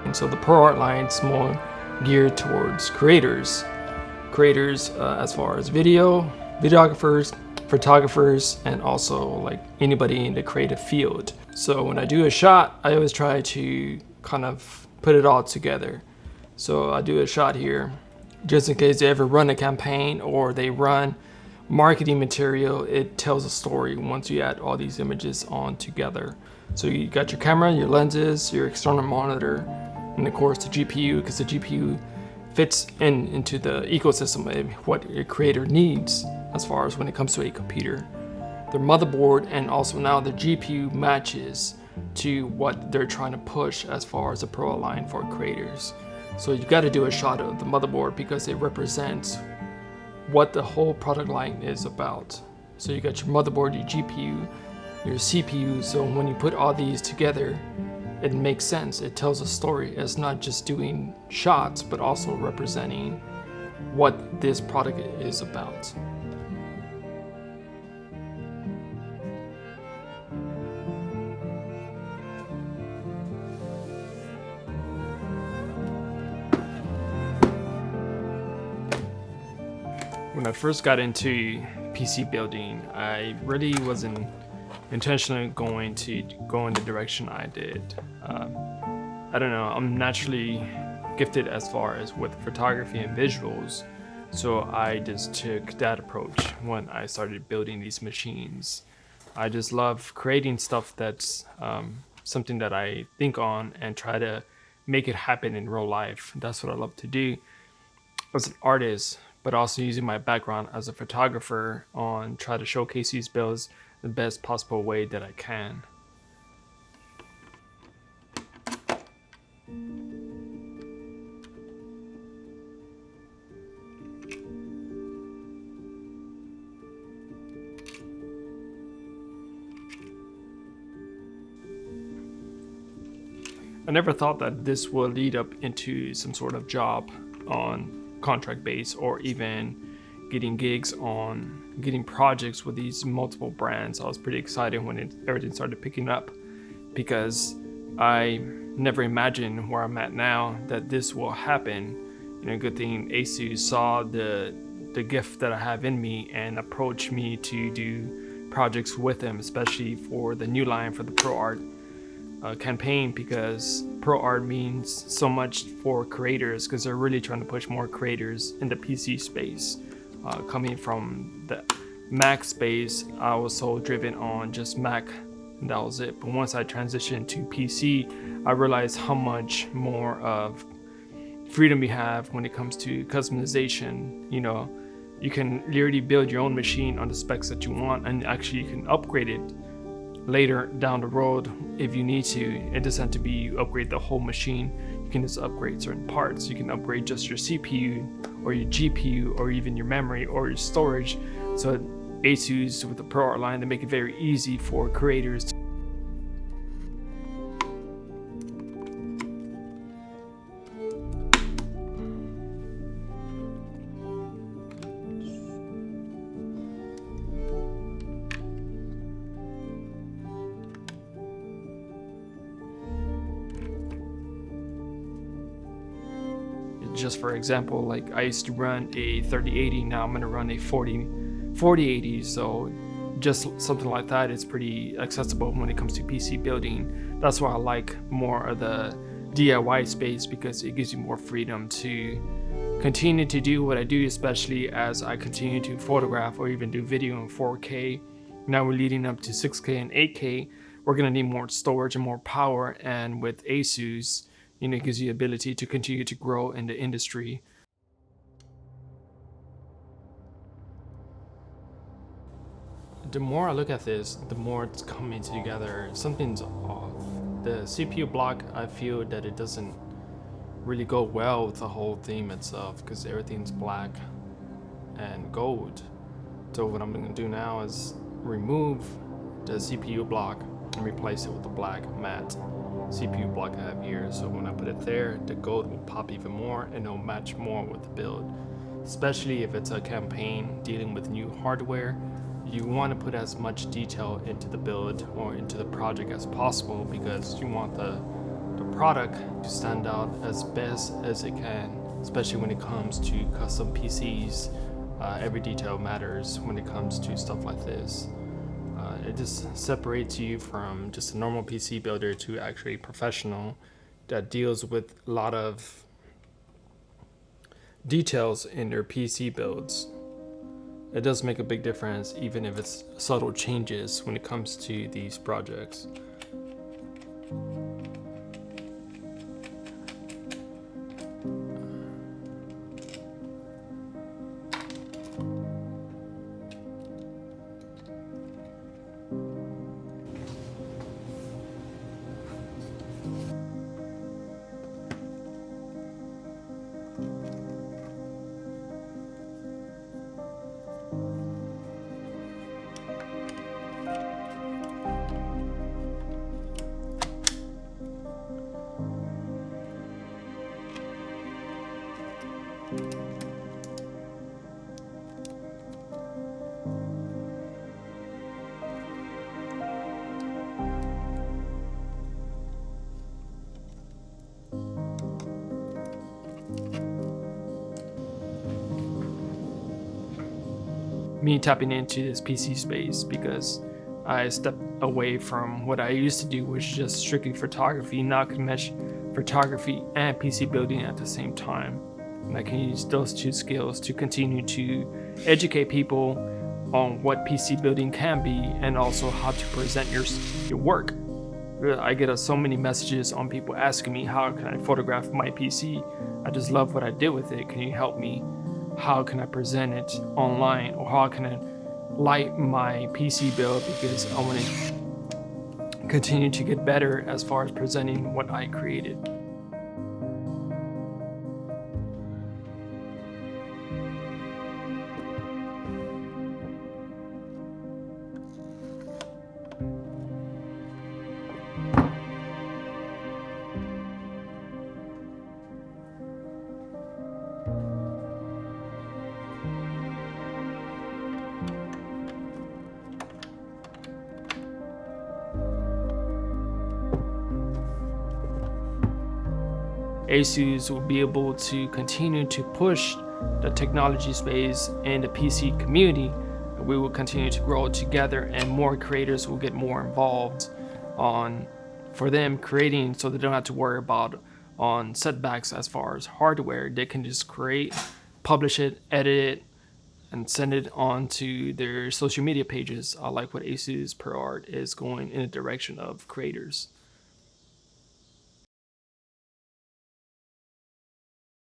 And so the ProArt line is more geared towards creators as far as videographers, photographers, and also like anybody in the creative field. So when I do a shot, I always try to kind of put it all together. So I do a shot here just in case they ever run a campaign or they run marketing material. It tells a story once you add all these images on together. So you got your camera, your lenses, your external monitor, and of course the GPU, because the GPU fits into the ecosystem of what a creator needs as far as when it comes to a computer. Their motherboard and also now the GPU matches to what they're trying to push as far as the ProArt line for creators. So you got to do a shot of the motherboard because it represents what the whole product line is about. So you got your motherboard, your GPU, your CPU. So when you put all these together, it makes sense. It tells a story. It's not just doing shots, but also representing what this product is about. When I first got into PC building, I really wasn't intentionally going to go in the direction I did. I don't know, I'm naturally gifted as far as with photography and visuals, so I just took that approach when I started building these machines. I just love creating stuff that's something that I think on and try to make it happen in real life. That's what I love to do as an artist, but also using my background as a photographer on try to showcase these builds the best possible way that I can. I never thought that this would lead up into some sort of job on contract base or even getting gigs on getting projects with these multiple brands. I was pretty excited when everything started picking up because I never imagined where I'm at now that this will happen. You know, good thing ASUS saw the gift that I have in me and approached me to do projects with them, especially for the new line for the ProArt campaign, because ProArt means so much for creators because they're really trying to push more creators in the PC space. Coming from the Mac space, I was so driven on just Mac, and that was it. But once I transitioned to PC, I realized how much more of freedom you have when it comes to customization. You know, you can literally build your own machine on the specs that you want, and actually you can upgrade it later down the road if you need to. It doesn't have to be you upgrade the whole machine. You can just upgrade certain parts. You can upgrade just your CPU or your GPU or even your memory or your storage. So ASUS with the ProArt line, they make it very easy for creators. Just for example, like I used to run a 3080, now I'm gonna run a 4080, so just something like that is pretty accessible when it comes to PC building. That's why I like more of the DIY space, because it gives you more freedom to continue to do what I do, especially as I continue to photograph or even do video in 4K. Now we're leading up to 6K and 8K. We're gonna need more storage and more power, and with ASUS, you know, it gives you the ability to continue to grow in the industry. The more I look at this, the more it's coming together. Something's off. The CPU block, I feel that it doesn't really go well with the whole theme itself because everything's black and gold. So what I'm gonna do now is remove the CPU block and replace it with the black matte CPU block I have here. So when I put it there, the gold will pop even more and it'll match more with the build. Especially if it's a campaign dealing with new hardware, you want to put as much detail into the build or into the project as possible because you want the the product to stand out as best as it can, especially when it comes to custom PCs. Every detail matters when it comes to stuff like this. It just separates you from just a normal PC builder to actually a professional that deals with a lot of details in their PC builds. It does make a big difference, even if it's subtle changes when it comes to these projects. Me tapping into this PC space because I stepped away from what I used to do, which is just strictly photography. Now I can mesh photography and PC building at the same time. And I can use those two skills to continue to educate people on what PC building can be and also how to present your work. I get so many messages on people asking me, how can I photograph my PC? I just love what I did with it. Can you help me? How can I present it online, or how can I light my PC build, because I want to continue to get better as far as presenting what I created. ASUS will be able to continue to push the technology space in the PC community. We will continue to grow together, and more creators will get more involved for them creating, so they don't have to worry about on setbacks as far as hardware. They can just create, publish it, edit it, and send it on to their social media pages. I like what ASUS ProArt is going in the direction of creators.